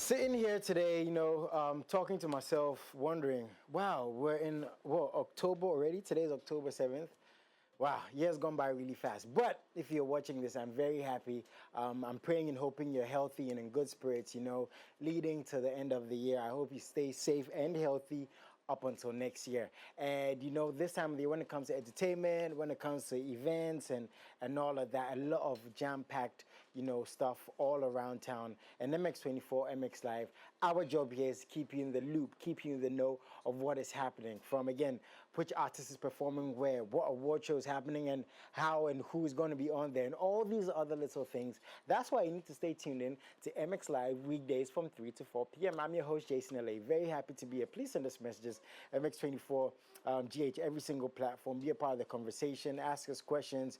Sitting here today, talking to myself, wondering, wow, we're in, October already? Today's October 7th. Wow, years gone by really fast. But if you're watching this, I'm very happy. I'm praying and hoping you're healthy and in good spirits, leading to the end of the year. I hope you stay safe and healthy up until next year. And this time of the year, when it comes to entertainment, when it comes to events and all of that, a lot of jam-packed stuff all around town. And MX24, MX Live, our job here is to keep you in the loop, keep you in the know of what is happening. From, again, which artist is performing where, what award show is happening, and how and who is going to be on there, and all these other little things. That's why you need to stay tuned in to MX Live weekdays from 3 to 4 p.m. I'm your host, JASON El-A. Very happy to be here. Please send us messages, MX24, GH, every single platform. Be a part of the conversation. Ask us questions.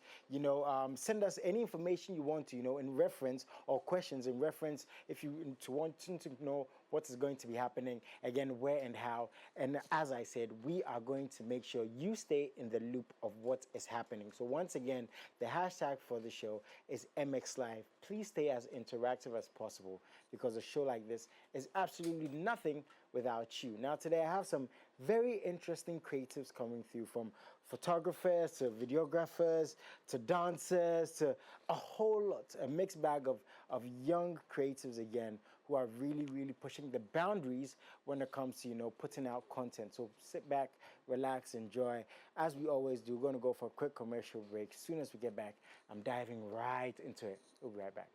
Send us any information you want to, in reference, or questions in reference if you want to know what is going to be happening, again, where and how. And as I said, we are going to make sure you stay in the loop of what is happening. So once again, the hashtag for the show is MX Live. Please stay as interactive as possible, because a show like this is absolutely nothing without you. Now today I have some very interesting creatives coming through, from photographers to videographers to dancers to a whole lot, a mixed bag of young creatives again, who are really, really pushing the boundaries when it comes to, putting out content. So sit back, relax, enjoy. As we always do, we're going to go for a quick commercial break. As soon as we get back, I'm diving right into it. We'll be right back.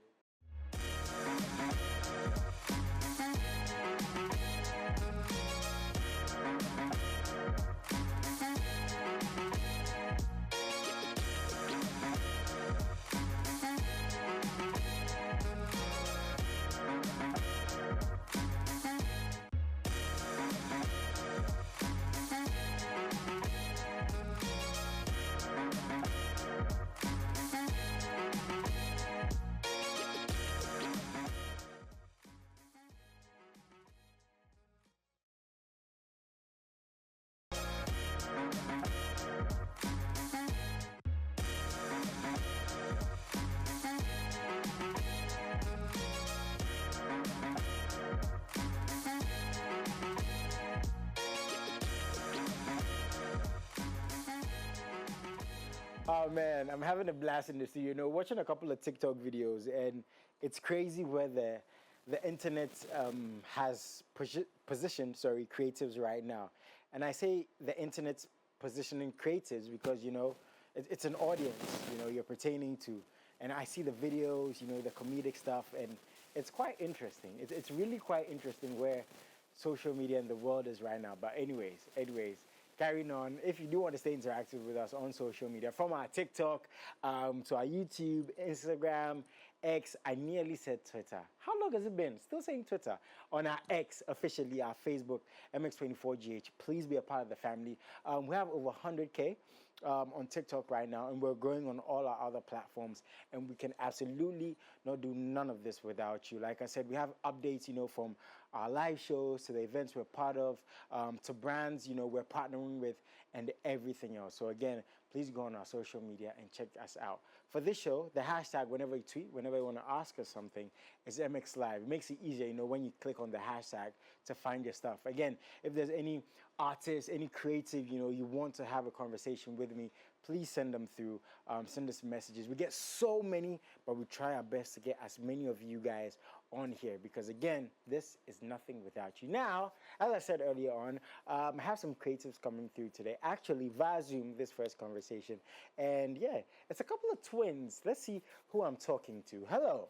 Oh man, I'm having a blast in the studio. Watching a couple of TikTok videos, and it's crazy where the internet has positioned, creatives right now. And I say the internet's positioning creatives because it's an audience you're pertaining to, and I see the videos, the comedic stuff, and it's quite interesting. It's really quite interesting where social media and the world is right now. But anyways. Carrying on, if you do want to stay interactive with us on social media, from our TikTok to our YouTube, Instagram, X, I nearly said Twitter. How long has it been? Still saying Twitter. On our X, officially, our Facebook, MX24GH. Please be a part of the family. We have over 100K on TikTok right now, and we're growing on all our other platforms, and we can absolutely not do none of this without you. Like I said, we have updates, from our live shows to the events we're part of, to brands, we're partnering with, and everything else. So again, please go on our social media and check us out. For this show, the hashtag, whenever you tweet, whenever you want to ask us something, is MX Live. It makes it easier, when you click on the hashtag to find your stuff. Again, if there's any artist, any creative, you want to have a conversation with me, please send them through, send us messages. We get so many, but we try our best to get as many of you guys on here, because again, this is nothing without you. Now, as I said earlier on, I have some creatives coming through today, actually via Zoom, this first conversation. And yeah, it's a couple of twins. Let's see who I'm talking to. Hello.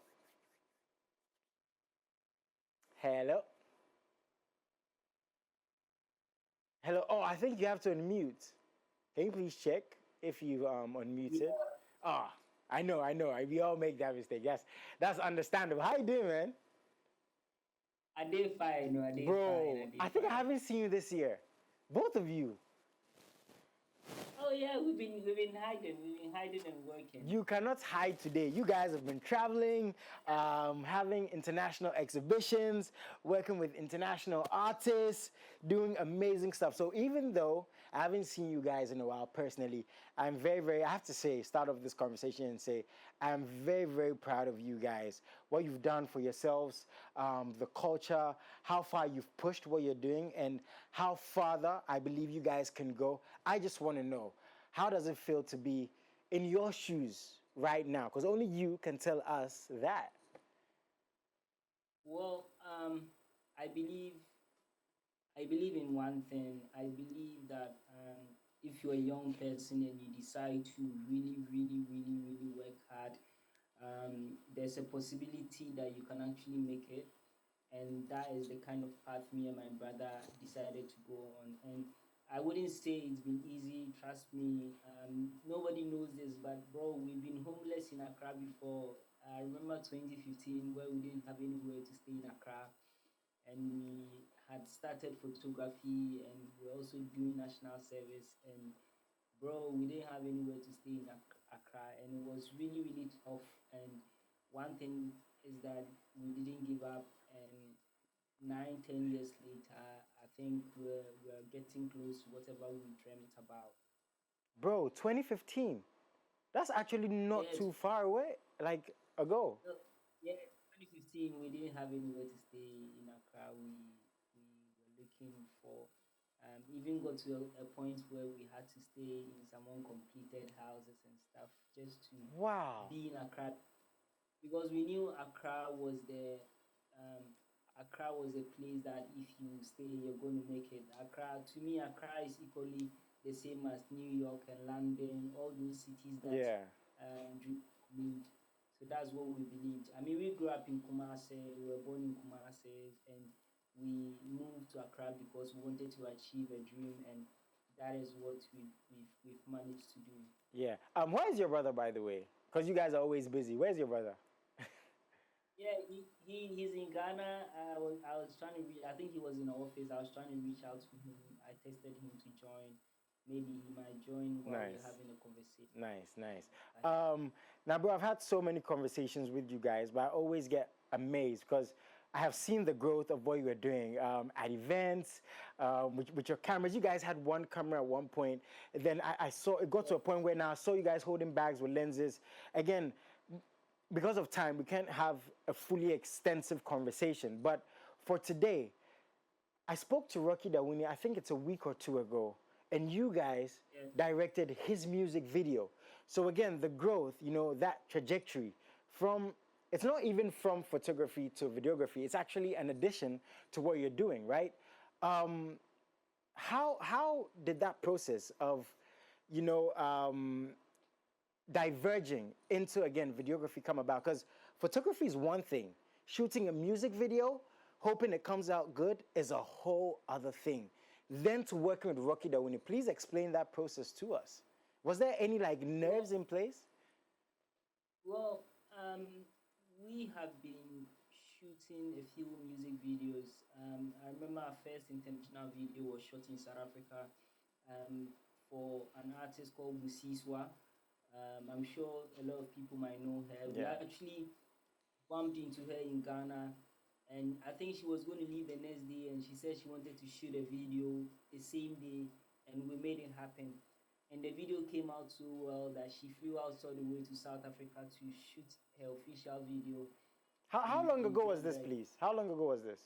Hello. Hello. Oh, I think you have to unmute. Can you please check if you unmuted? Ah, I know. We all make that mistake. Yes, that's understandable. How you doing, man? I did fine. No, I did Bro, fine. I think I haven't seen you this year. Both of you. Oh yeah, we've been hiding. We've been hiding and working. You cannot hide today. You guys have been traveling, having international exhibitions, working with international artists, doing amazing stuff. So even though I haven't seen you guys in a while personally. I'm very, very, I have to say, start off this conversation and say, I'm very, very proud of you guys. What you've done for yourselves, the culture, how far you've pushed what you're doing, and how farther I believe you guys can go. I just want to know, how does it feel to be in your shoes right now? Because only you can tell us that. Well, I believe I believe in one thing. I believe that if you're a young person and you decide to really work hard, there's a possibility that you can actually make it. And that is the kind of path me and my brother decided to go on. And I wouldn't say it's been easy, trust me. Nobody knows this, but bro, we've been homeless in Accra before. I remember 2015 where we didn't have anywhere to stay in Accra, and we had started photography and we're also doing national service. And bro, we didn't have anywhere to stay in Accra, and it was really tough. And one thing is that we didn't give up, and 9, 10 years later, I think we're getting close to whatever we dreamt about. Bro, 2015. That's actually not Yes, too far away, like ago. so, yeah, 2015, we didn't have anywhere to stay in Accra. We were looking for, even got to a point where we had to stay in some uncompleted houses and stuff just to Wow. be in Accra, because we knew um, Accra was a place that if you stay, you're going to make it. Accra, to me, Accra is equally the same as New York and London, all those cities that Yeah. need. So that's what we believed. I mean, we grew up in Kumasi, we were born in Kumasi, and we moved to Accra because we wanted to achieve a dream, and that is what we've managed to do. Yeah. Where's your brother, by the way? Because you guys are always busy. Where's your brother? Yeah, he's in Ghana. I was trying to reach. I think he was in the office. I was trying to reach out to him. I texted him to join. Maybe he might join while we're Nice. having a conversation. Nice, nice. Like, Now, bro, I've had so many conversations with you guys, but I always get amazed because I have seen the growth of what you were doing at events, with your cameras. You guys had one camera at one point. Then I saw it got to a point where now I saw you guys holding bags with lenses. Again, because of time, we can't have a fully extensive conversation. But for today, I spoke to Rocky Dawuni, I think it's a week or two ago, and you guys yeah, directed his music video. So again, the growth, that trajectory from, it's not even from photography to videography, it's actually an addition to what you're doing, right? How did that process of, you know, diverging into, again, videography come about? Because photography is one thing, shooting a music video, hoping it comes out good, is a whole other thing. Then to working with Rocky Dawuni, please explain that process to us. Was there any like well, nerves in place? well, we have been shooting a few music videos. I remember our first international video was shot in South Africa, um, for an artist called Busiswa. I'm sure a lot of people might know her. We Yeah. actually bumped into her in Ghana, and I think she was going to leave the next day, and she said she wanted to shoot a video the same day, and we made it happen. And the video came out so well that she flew out all the way to South Africa to shoot her official video How long in ago was this, Joburg. please? How long ago was this?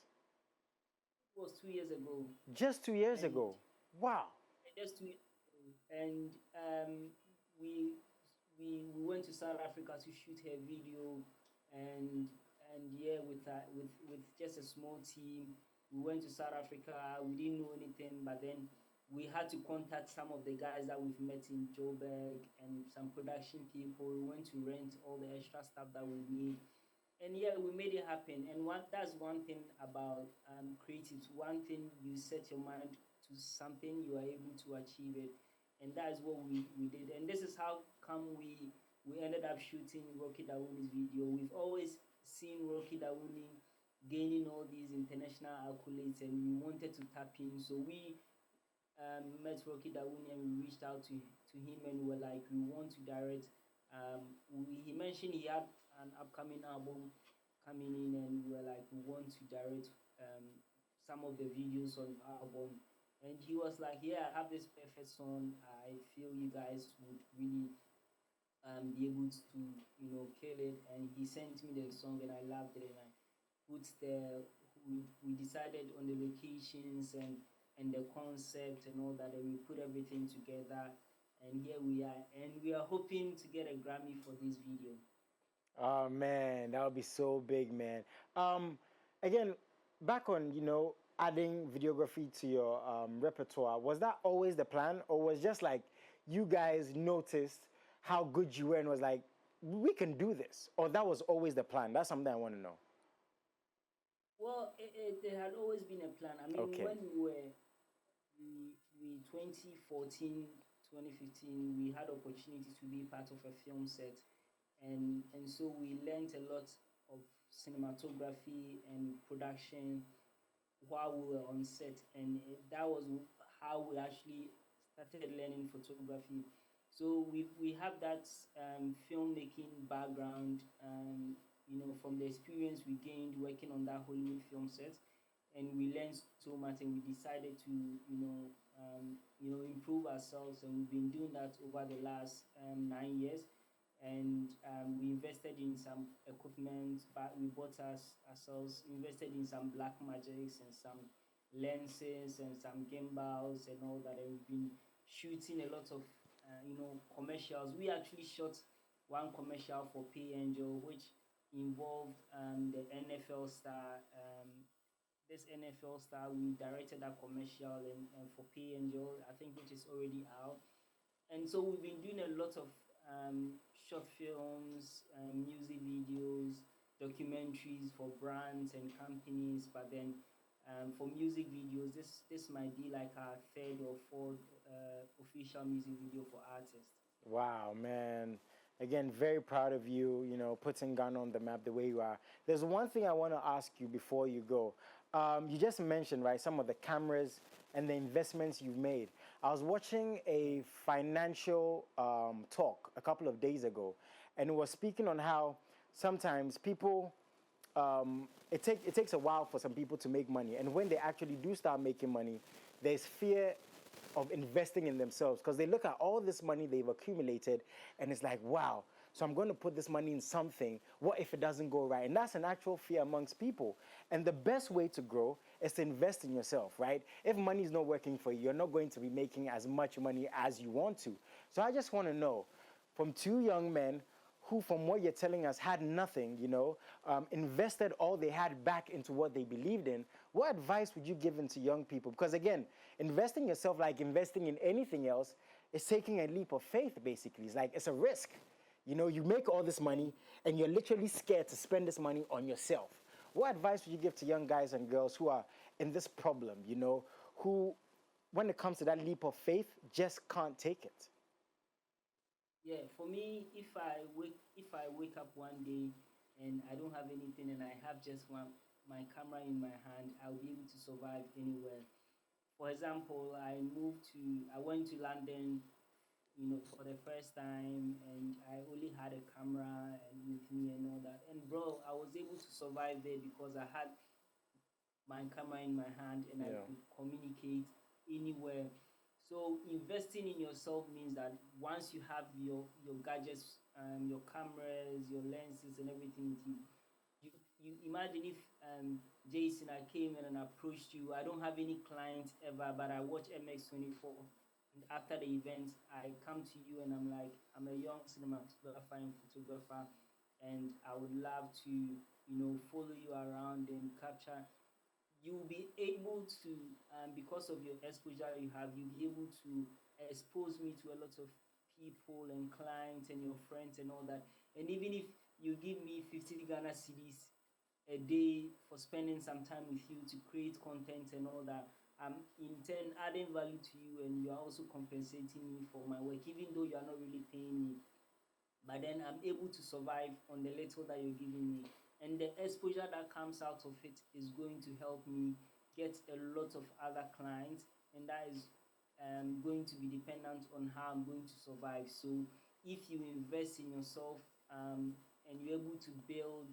It was 2 years ago, Just 2 years and ago. Wow. just to and we we went to South Africa to shoot her video, and yeah, with just a small team, we went to South Africa. We didn't know anything, but then we had to contact some of the guys that we've met in Joburg and some production people. We went to rent all the extra stuff that we need, and yeah, we made it happen. And that's one thing about creatives. One thing, you set your mind to something, you are able to achieve it, and that is what we did. And this is how come we ended up shooting Rocky Dawuni's video. We've always seen Rocky Dawuni gaining all these international accolades, and we wanted to tap in. So we met Rocky Dawuni and we reached out to him, and we were like, we want to direct. He mentioned he had an upcoming album coming in, and we were like, we want to direct some of the videos on the album. And he was like, "Yeah, I have this perfect song. I feel you guys would really be able to, kill it." And he sent me the song, and I loved it. And I put the we decided on the locations and the concept and all that, and we put everything together. And here we are, and we are hoping to get a Grammy for this video. Oh man, that would be so big, man. Um, Again, back on adding videography to your repertoire, was that always the plan, or was just like you guys noticed how good you were and was like, we can do this, or that was always the plan? That's something I want to know. Well, there had always been a plan. I mean, Okay. when we 2014, 2015, we had opportunity to be part of a film set, and so we learned a lot of cinematography and production while we were on set, and that was how we actually started learning photography. So we have that filmmaking background, from the experience we gained working on that Hollywood film set, and we learned so much, and we decided to improve ourselves, and we've been doing that over the last 9 years. And we invested in some equipment, but we bought us ourselves, invested in some black magics and some lenses and some gimbals and all that, and we've been shooting a lot of commercials. We actually shot one commercial for Pay Angel, which involved the NFL star. This NFL star, we directed that commercial and for Pay Angel, I think, which is already out. And so we've been doing a lot of short films, music videos, documentaries for brands and companies. But then for music videos, this might be like our third or fourth official music video for artists. Wow, man. Again, very proud of you, putting Ghana on the map the way you are. There's one thing I want to ask you before you go. You just mentioned, right, some of the cameras and the investments you've made. I was watching a financial talk a couple of days ago, and it was speaking on how sometimes people, it takes a while for some people to make money. And when they actually do start making money, there's fear of investing in themselves because they look at all this money they've accumulated and it's like, wow, so I'm going to put this money in something. What if it doesn't go right? And that's an actual fear amongst people. And the best way to grow is to invest in yourself, right? If money is not working for you, you're not going to be making as much money as you want to. So I just want to know from two young men who, from what you're telling us, had nothing, invested all they had back into what they believed in, what advice would you give to young people? Because again, investing yourself, like investing in anything else, is taking a leap of faith, basically. It's like, it's a risk. You make all this money and you're literally scared to spend this money on yourself. What advice would you give to young guys and girls who are in this problem, who, when it comes to that leap of faith, just can't take it? Yeah, for me, if I wake up one day and I don't have anything and I have just my camera in my hand, I'll be able to survive anywhere. For example, I went to London, for the first time, and I only had a camera and with me and all that. And bro, I was able to survive there because I had my camera in my hand and I Yeah. could communicate anywhere. So investing in yourself means that once you have your gadgets, your cameras, your lenses, and everything with you, you imagine if Jason, I came in and approached you. I don't have any clients ever, but I watch MX24. And after the event, I come to you and I'm like, I'm a young cinematographer and photographer, and I would love to, follow you around and capture. You'll be able to, because of your exposure you have, you'll be able to expose me to a lot of people and clients and your friends and all that. And even if you give me 50 Ghana cedis a day for spending some time with you to create content and all that, I'm in turn adding value to you, and you are also compensating me for my work, even though you are not really paying me. But then I'm able to survive on the little that you're giving me. And the exposure that comes out of it is going to help me get a lot of other clients, and that is going to be dependent on how I'm going to survive. So if you invest in yourself, and you're able to build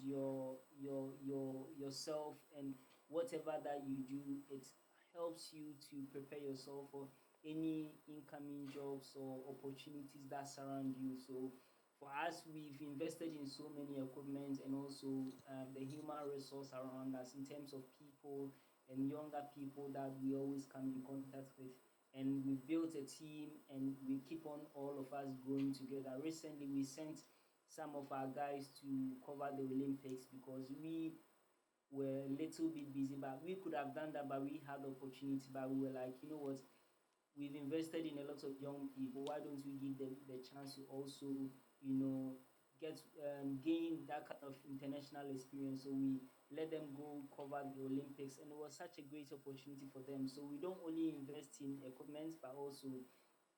yourself, and whatever that you do, it helps you to prepare yourself for any incoming jobs or opportunities that surround you. So for us, we've invested in so many equipment and also the human resource around us in terms of people and younger people that we always come in contact with. And we built a team and we keep on all of us growing together. Recently, we sent some of our guys to cover the Olympics because we were a little bit busy, but we could have done that, but we had the opportunity. But we were like, you know what? We've invested in a lot of young people. Why don't we give them the chance to also, you know, get gain that kind of international experience? So we let them go cover the Olympics, and it was such a great opportunity for them. So we don't only invest in equipment, but also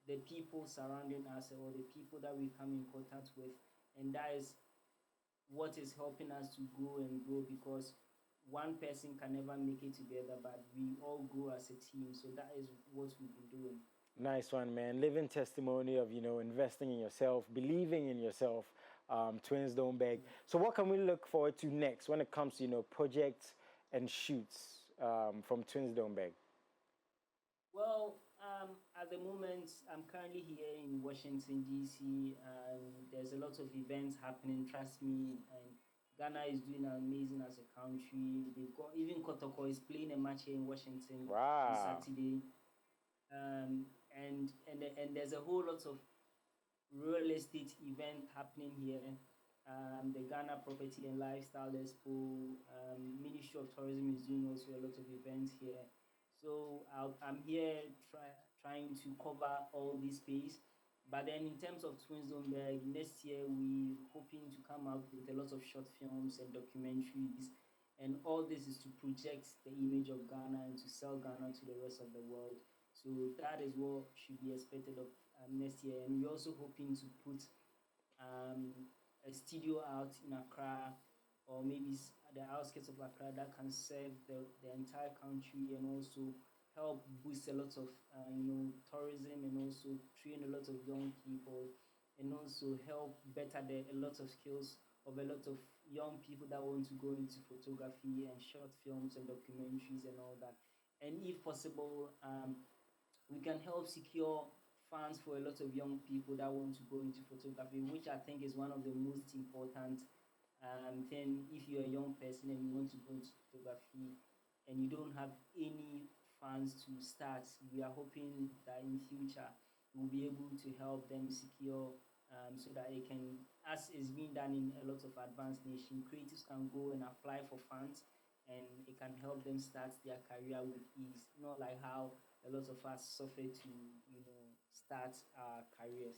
the people surrounding us or the people that we come in contact with, and that is what is helping us to grow and grow because one person can never make it together, but we all grow as a team. So that is what we've been doing. Nice one, man. Living testimony of, investing in yourself, believing in yourself. Twins don't beg. So what can we look forward to next when it comes to, projects and shoots from Twins Don't Beg? Well, at the moment, I'm currently here in Washington, D.C., and there's a lot of events happening, trust me, and Ghana is doing amazing as a country. They've got, even Kotoko is playing a match here in Washington on Wow. Saturday. And there's a whole lot of real estate event happening here. The Ghana Property and Lifestyle Expo, Ministry of Tourism is doing also a lot of events here. So I'm here trying to cover all this space. But then in terms of Twinsdntbeg, next year we're hoping to come out with a lot of short films and documentaries. And all this is to project the image of Ghana and to sell Ghana to the rest of the world. So that is what should be expected of next year. And we're also hoping to put a studio out in Accra or maybe at the outskirts of Accra that can serve the entire country and also help boost a lot of tourism and also train a lot of young people and also help better a lot of skills of a lot of young people that want to go into photography and short films and documentaries and all that. And if possible, we can help secure funds for a lot of young people that want to go into photography, which I think is one of the most important thing. If you're a young person and you want to go into photography and you don't have any funds to start, we are hoping that in future we'll be able to help them secure so that it can, as is being done in a lot of advanced nations, creatives can go and apply for funds and it can help them start their career with ease, not like how a lot of us suffer to, start our careers.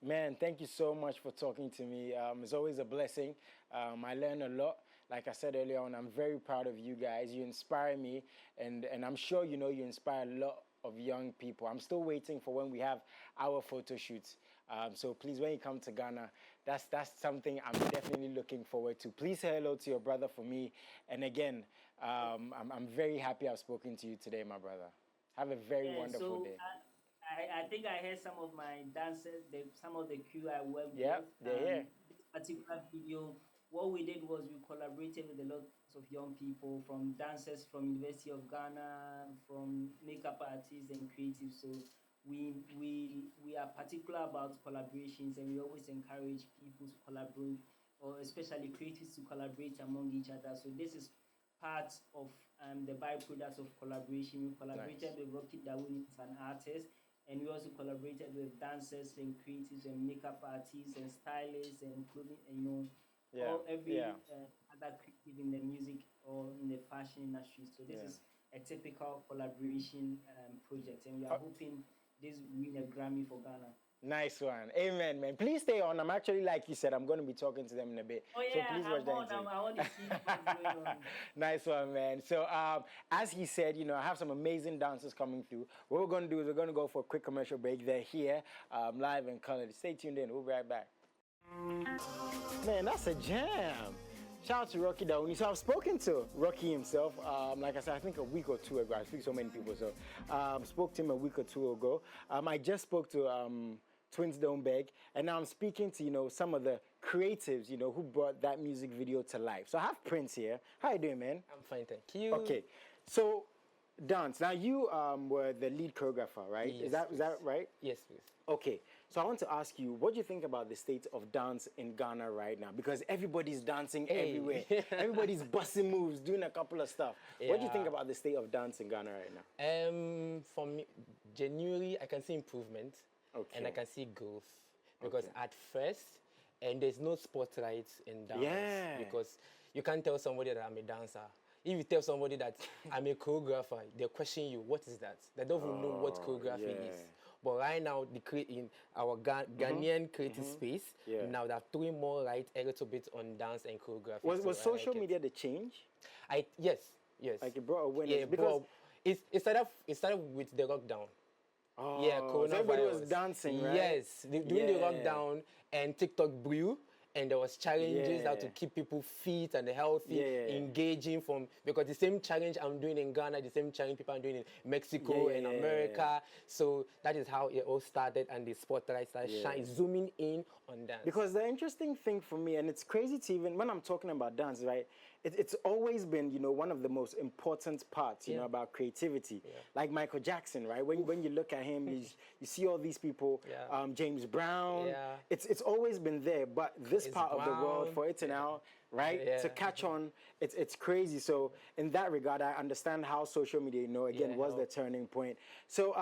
Man, thank you so much for talking to me. It's always a blessing. I learn a lot. Like I said earlier on, I'm very proud of you guys. You inspire me, and I'm sure you inspire a lot of young people. I'm still waiting for when we have our photo shoots. So please, when you come to Ghana, that's something I'm definitely looking forward to. Please say hello to your brother for me. And again, I'm very happy I've spoken to you today, my brother. Have a very wonderful day. I think I heard some of my dancers, some of the crew I worked with. They're here. This particular video, what we did was we collaborated with a lot of young people, from dancers from University of Ghana, from makeup artists and creatives. So we are particular about collaborations, and we always encourage people to collaborate, or especially creatives to collaborate among each other. So this is part of the byproducts of collaboration. We collaborated with Rocky Dawuni as an artist, and we also collaborated with dancers and creatives and makeup artists and stylists and clothing, and every other creative in the music or in the fashion industry. So this is a typical collaboration project, and we are hoping this will win a Grammy for Ghana. Nice one. Amen, man. Please stay on. I'm actually, like you said, I'm going to be talking to them in a bit. Oh, yeah, so please watch that. I want to see what's going on. Nice one, man. So as he said, I have some amazing dancers coming through. What we're going to do is we're going to go for a quick commercial break. They're here, live and colored. Stay tuned in. We'll be right back. Man, that's a jam. Shout out to Rocky Dawuni. So I've spoken to Rocky himself, like I said, I think a week or two ago. I speak to so many people, so spoke to him a week or two ago. I just spoke to Twins Don't Beg, and now I'm speaking to, some of the creatives, who brought that music video to life. So I have Prince here. How you doing, man? I'm fine, thank you. Okay, so dance. Now you were the lead choreographer, right? Yes, is that right? Yes, please. Okay, so I want to ask you, what do you think about the state of dance in Ghana right now? Because everybody's dancing everywhere. Everybody's busting moves, doing a couple of stuff. What do you think about the state of dance in Ghana right now? For me, genuinely, I can see improvement, and I can see growth. Because at first, and there's no spotlight in dance. Yeah. Because you can't tell somebody that I'm a dancer. If you tell somebody that I'm a choreographer, they'll question you, what is that? They don't even know what choreography is. But right now, in our Ghanaian creative space, now they're throwing more light a little bit on dance and choreography. Was social media the change? Yes. Like it brought awareness? Yeah, because it started with the lockdown. Yeah, so everybody was dancing, right? Yes, during the lockdown, and TikTok grew, and there was challenges how to keep people fit and healthy, engaging because the same challenge I'm doing in Ghana, the same challenge people are doing in Mexico and America. So that is how it all started, and the spotlight started zooming in on dance. Because the interesting thing for me, and it's crazy to even, when I'm talking about dance, right, it's always been, one of the most important parts, you know, about creativity. Like Michael Jackson, right? When you look at him, you see all these people, James Brown. It's always been there, but this part of the world, for it to now, right, to catch on, it's crazy. So in that regard, I understand how social media, again, was the turning point. So,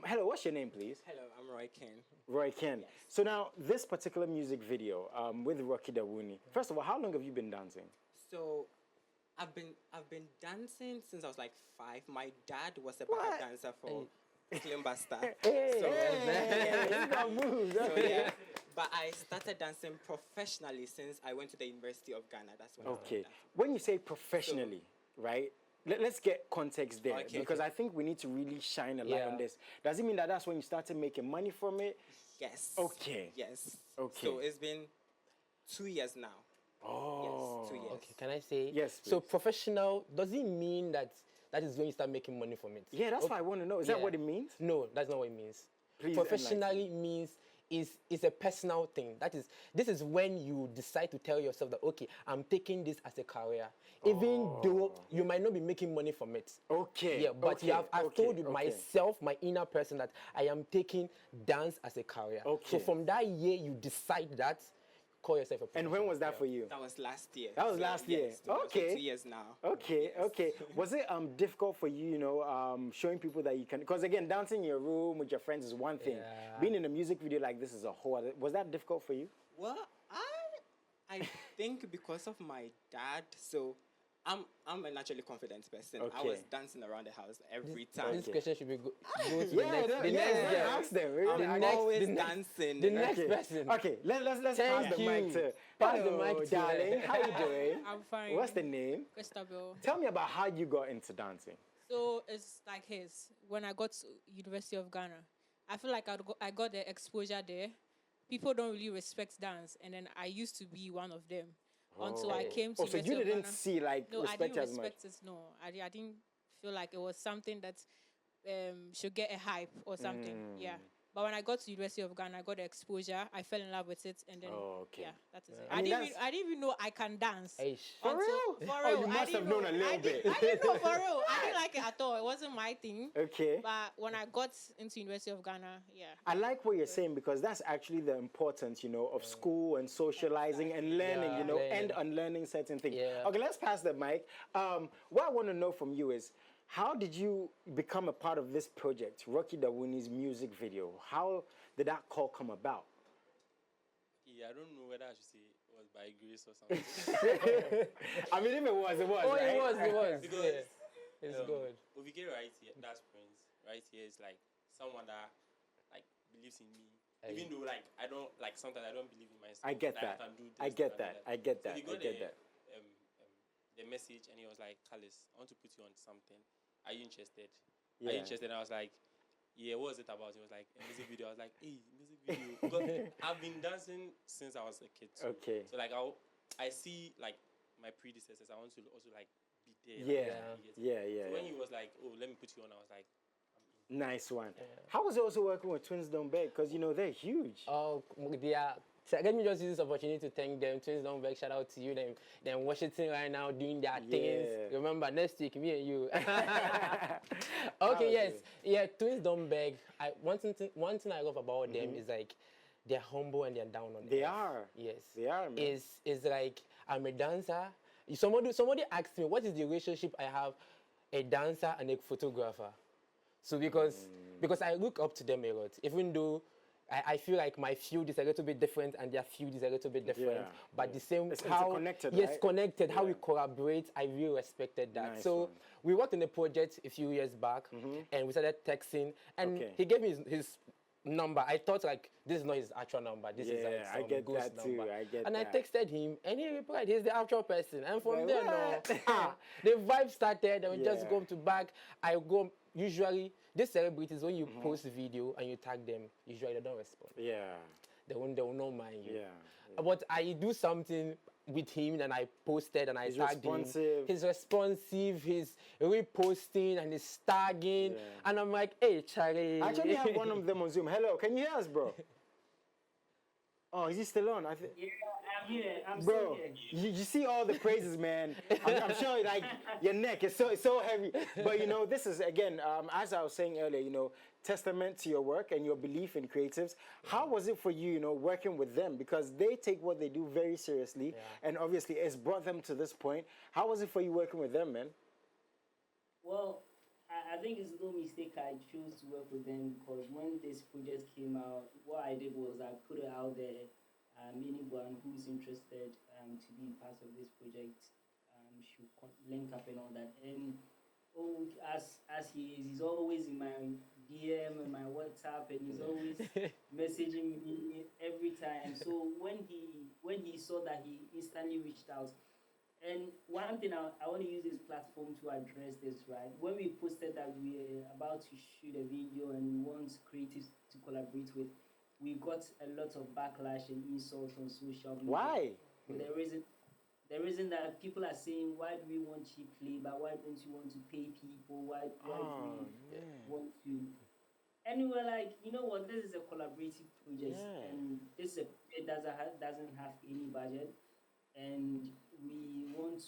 hello, what's your name, please? Hello, I'm Roy Ken. Roy Ken. Yes. So now, this particular music video with Rocky Dawuni, first of all, how long have you been dancing? So, I've been dancing since I was like 5. My dad was a backup dancer for Slim Basta. You got moves. So but I started dancing professionally since I went to the University of Ghana. That's when I started dancing. When you say professionally, right? Let's get context there, because I think we need to really shine a light on this. Does it mean that that's when you started making money from it? Yes. Okay. Yes. Okay. So it's been 2 years now. Oh. Yes, 2 years. Okay, can I say? Yes, please. So professional, does it mean that is when you start making money from it? Yeah, that's what I want to know. Is that what it means? No, that's not what it means. Please Professionally means is a personal thing. This is when you decide to tell yourself that, okay, I'm taking this as a career, even though you might not be making money from it. Okay. Yeah, but I've told you myself, my inner person, that I am taking dance as a career. Okay. So from that year, you decide that, call yourself a professional. And when was that for you? That was last year. That was last year. So Okay. 2 years now. Okay, Yes. okay. Was it difficult for you, showing people that you can? Because again, dancing in your room with your friends is one thing. Being in a music video like this is a whole other. Was that difficult for you? Well, I think because of my dad, so I'm a naturally confident person. I was dancing around the house every time. This question should be go to the next. Ask them. I'm always dancing. The next person. Okay, let's pass the mic to. Pass the mic to darling. How you doing? I'm fine. What's the name? Christabel. Tell me about how you got into dancing. So it's like his. When I got to University of Ghana, I feel like I got the exposure there. People don't really respect dance, and then I used to be one of them until I came to. So you didn't see no, respect I didn't as much. respect it. No, I didn't feel like it was something that should get a hype or something. Yeah. But when I got to University of Ghana, I got the exposure. I fell in love with it, and then that is it. I didn't even know I can dance. For real? For real. You must have known a little bit. I didn't know, for real. I didn't like it at all. It wasn't my thing. Okay. But when I got into University of Ghana, I like what you're saying, because that's actually the importance, of school and socializing and learning, and unlearning certain things. Okay, let's pass the mic. What I want to know from you is, how did you become a part of this project, Rocky Dawuni's music video? How did that call come about? Yeah, I don't know whether I should say it was by grace or something. I mean, if it was, Oh, right? it was. Because it's good. Ovike right here, that's Prince. Right here is like someone that like believes in me. Even though I don't sometimes I don't believe in myself. I get that. I can do this, I get that. I get that. So he got I get that. The message, and he was like, Carlos, I want to put you on something. Are you interested? Yeah. Are you interested? And I was like, yeah, what was it about? He was like, a music video. I was like, hey, music video. Because I've been dancing since I was a kid too. Okay. So I see my predecessors. I want to also be there. Yeah. So when he was like, oh, let me put you on, I was like, nice one. How was it also working with Twinsdntbeg? Because they're huge. Oh, they are So let me just use this opportunity to thank them. Twinsdntbeg, shout out to you. Them Washington right now doing their things. Remember, next week, me and you. Okay, yes. Yeah, Twinsdntbeg. One thing I love about them is like they're humble and they're down on They earth. are. Yes. They are, man. Is like, I'm a dancer. Somebody asked me, what is the relationship I have a dancer and a photographer? So because I look up to them a lot, even though I feel like my field is a little bit different and their field is a little bit different, but the same, it's how connected, yes, right? connected, how we collaborate, I really respected that. Nice so one. we worked on a project a few years back, and we started texting, and he gave me his number. I thought like this is not his actual number. This is like some I get ghost that number. too. I get and that. I texted him, and he replied, "He's the actual person." And from Like, there, the vibe started, and we just go to back. I go usually these celebrities when you post a video and you tag them, usually they don't respond. Yeah. They will not mind you. Yeah. But I do something with him and I posted and I tagged him. He's responsive, he's reposting and he's tagging. And I'm like, hey, Charlie. I actually have one of them on Zoom. Hello, can you hear us, bro? Oh, is he still on? Yeah, I'm here. I'm bro, still here. you see all the praises, man. I'm sure like your neck is so heavy. But you know, this is again, as I was saying earlier, you know, testament to your work and your belief in creatives. How was it for you, you know, working with them? Because they take what they do very seriously, and obviously it's brought them to this point. How was it for you working with them, man? Well, I think it's no mistake I chose to work with them because when this project came out, what I did was I put it out there. Anyone who's interested to be part of this project should link up and all that. And as he's always in my DM and my WhatsApp, and he's always messaging me every time. So when he saw that, he instantly reached out. And one thing I want to use this platform to address this, right? When we posted that we are about to shoot a video and we want creatives to collaborate with, we got a lot of backlash and insults on social media. Why? The reason that people are saying, why do we want cheap labor? Why don't you want to pay people? Why do we want to? And we were like, you know what? This is a collaborative project, and this it doesn't have any budget, and we want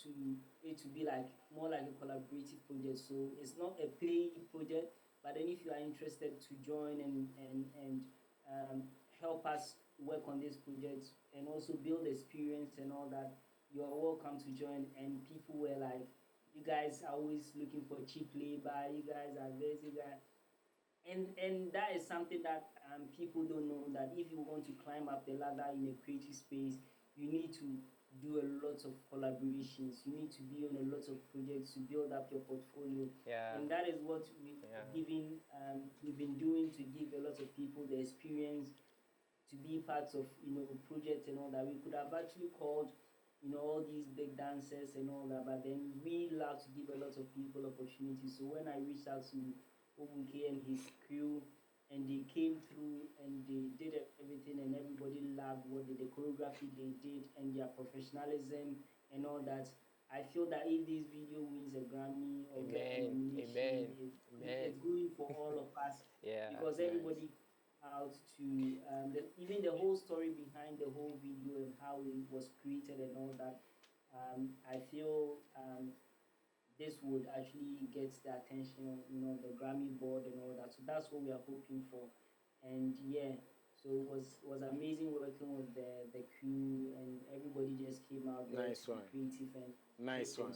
it to be like more like a collaborative project. So it's not a play project, but then if you are interested to join and help us work on this project and also build experience and all that, you are welcome to join. And people were like, you guys are always looking for cheap labor, you guys are this, you guys. And that is something that people don't know, that if you want to climb up the ladder in a creative space, you need to do a lot of collaborations. You need to be on a lot of projects to build up your portfolio. And that is what we've been doing, to give a lot of people the experience to be part of, you know, projects and all that. We could have actually called, you know, all these big dancers and all that, but then we love to give a lot of people opportunities. So when I reached out to Obuke and his crew, and they came through and they did everything, and everybody loved what the choreography they did and their professionalism and all that. I feel that if this video wins a Grammy or gets a nomination, it's going for all of us. Because everybody out to even the whole story behind the whole video and how it was created and all that. I feel this would actually get the attention, you know, the Grammy board and all that. So that's what we are hoping for. And so it was amazing working with the crew, and everybody just came out there to be creative and nice one.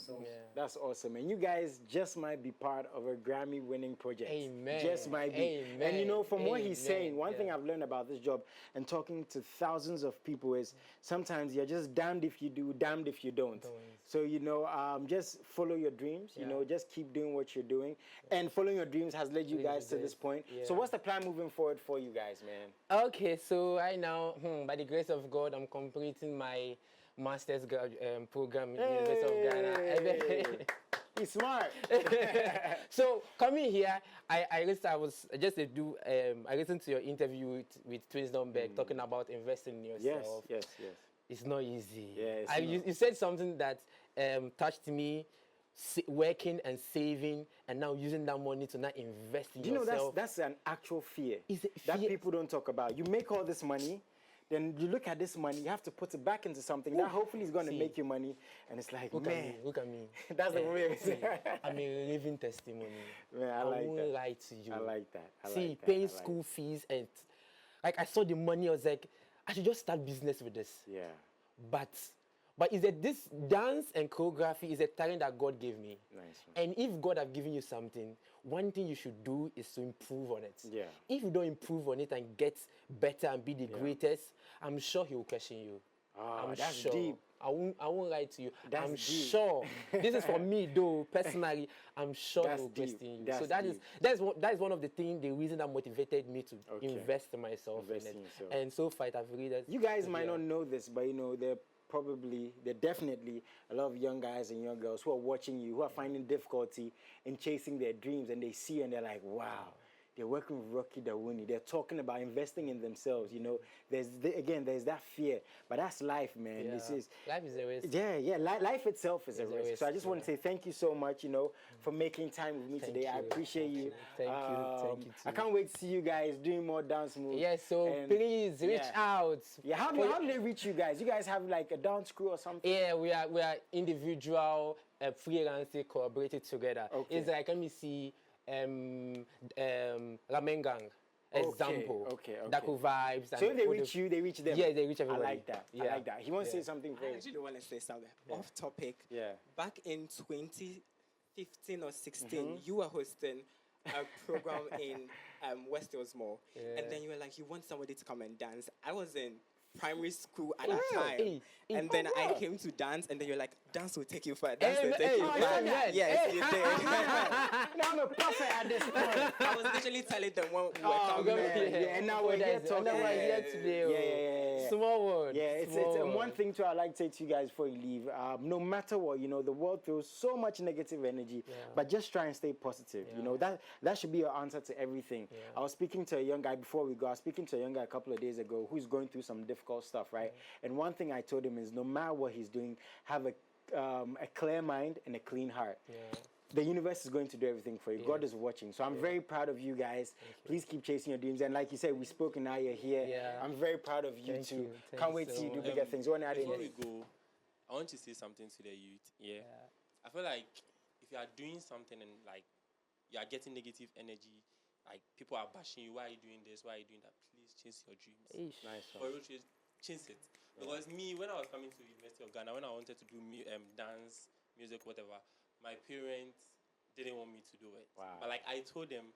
That's awesome. And you guys just might be part of a Grammy-winning project. Amen. Just might be. And you know, from what he's saying, one thing I've learned about this job and talking to thousands of people is sometimes you're just damned if you do, damned if you don't. So, you know, just follow your dreams. You know, just keep doing what you're doing. And following your dreams has led you guys to this point. So what's the plan moving forward for you guys, man? Okay, so right now, by the grace of God, I'm completing my master's program in the University of Ghana. He's smart. So coming here, I listened to your interview with Twinsdntbeg talking about investing in yourself. Yes. It's not easy. You said something that touched me. Working and saving, and now using that money to not invest in yourself. You know, that's an actual fear that people don't talk about. You make all this money, then you look at this money, you have to put it back into something that hopefully is going to make you money. And it's like, Look at me. That's the way it is. I'm a living testimony. Man, I like won't that. lie to you. I like that. Paying school fees and like I saw the money, I was like, I should just start business with this. Yeah. But is it this dance and choreography is a talent that God gave me. Nice. And if God have given you something, one thing you should do is to improve on it. Yeah. If you don't improve on it and get better and be the greatest, I'm sure he will question you. I'm that's sure. deep. I won't lie to you. That's I'm deep. sure. This is for me though, personally. I'm sure he That's will deep. question you. That's So that deep. is one of the things, the reason that motivated me to invest in myself Invest in it. in yourself. And so far, I've realized. You guys might not know this, but there definitely a lot of young guys and young girls who are watching you, who are finding difficulty in chasing their dreams, and they see and they're like, wow. They're working with Rocky Dawuni. They're talking about investing in themselves. There's that fear, but that's life, man. Yeah. Life is a risk. Yeah. Life itself is a risk. So I just want to say thank you so much, for making time with me today. I appreciate you. Thank you. I can't wait to see you guys doing more dance moves. Yes, so please reach out. Yeah, how do they reach you guys? You guys have like a dance crew or something? Yeah, we are individual, freelancing, collaborated together. Okay. It's like, let me see, Ramen Gang. Example. Okay. Daku vibes. So if they reach you, they reach them. Yeah, they reach everybody. I like that. Yeah. I like that. He wants to say something I very. actually want to say something off topic. Yeah. Back in 2015 or 16, you were hosting a program in West Hills Mall. And then you were like, you want somebody to come and dance. I was in primary school at that time. And then I came to dance, and then you're like, dance will take you far. Dance will take you far. Yes, you did. Now I'm a prophet at this point. I was literally telling them when we were coming. And now we're here talking. Yeah. Small world. Yeah, it's one thing too I'd like to say to you guys before you leave. No matter what, the world throws so much negative energy, but just try and stay positive. That should be your answer to everything. I was speaking to a young guy before we go. I was speaking to a young guy a couple of days ago who's going through some difficult stuff, right? And one thing I told him is no matter what he's doing, have a clear mind and a clean heart. The universe is going to do everything for you. God is watching. So I'm very proud of you guys. Please keep chasing your dreams. And like you said, we spoke and now you're here. I'm very proud of you too. Can't wait to see you do bigger things. Before we go, I want to say something to the youth. I feel like if you are doing something and like you are getting negative energy, like people are bashing you, why are you doing this? Why are you doing that? Please chase your dreams. Nice. For real, chase it. Because me, when I was coming to University of Ghana, when I wanted to do dance, music, whatever, my parents didn't want me to do it. Wow. But like I told them,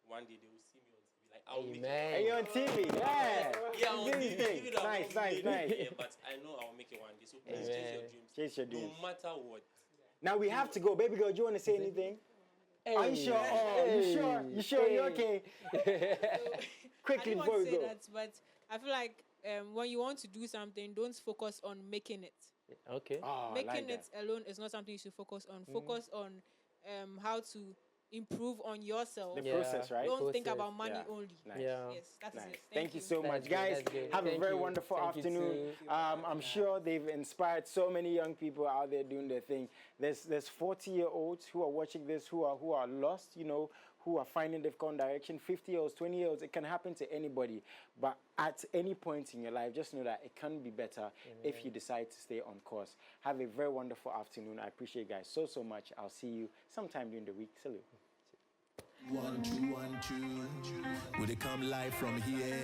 one day they will see me on TV. Like I'll make it. And you're on TV. Yeah. On TV. Nice. Yeah, but I know I'll make it one day. So please chase your dreams. Chase your dreams. No matter what. Now we have to go. Baby girl, do you want to say anything? Are you sure? You sure? You okay? Quickly I before we don't want to say go. that, but I feel like when you want to do something, don't focus on making it. Okay. Making it alone is not something you should focus on. Focus on how to improve on yourself. The process, right? Don't think about money only. Nice. Yeah. Yes, that is it. Thank you so much, That's guys. good. Have a Thank very you. wonderful Thank you afternoon. too. I'm sure they've inspired so many young people out there doing their thing. There's 40-year-olds who are watching this who are lost, who are finding difficult direction. 50-year-olds, 20-year-olds, it can happen to anybody. But at any point in your life, just know that it can be better if you decide to stay on course. Have a very wonderful afternoon. I appreciate you guys so much. I'll see you sometime during the week. Salute. 1, 2, 1, 2. Will they come live from here?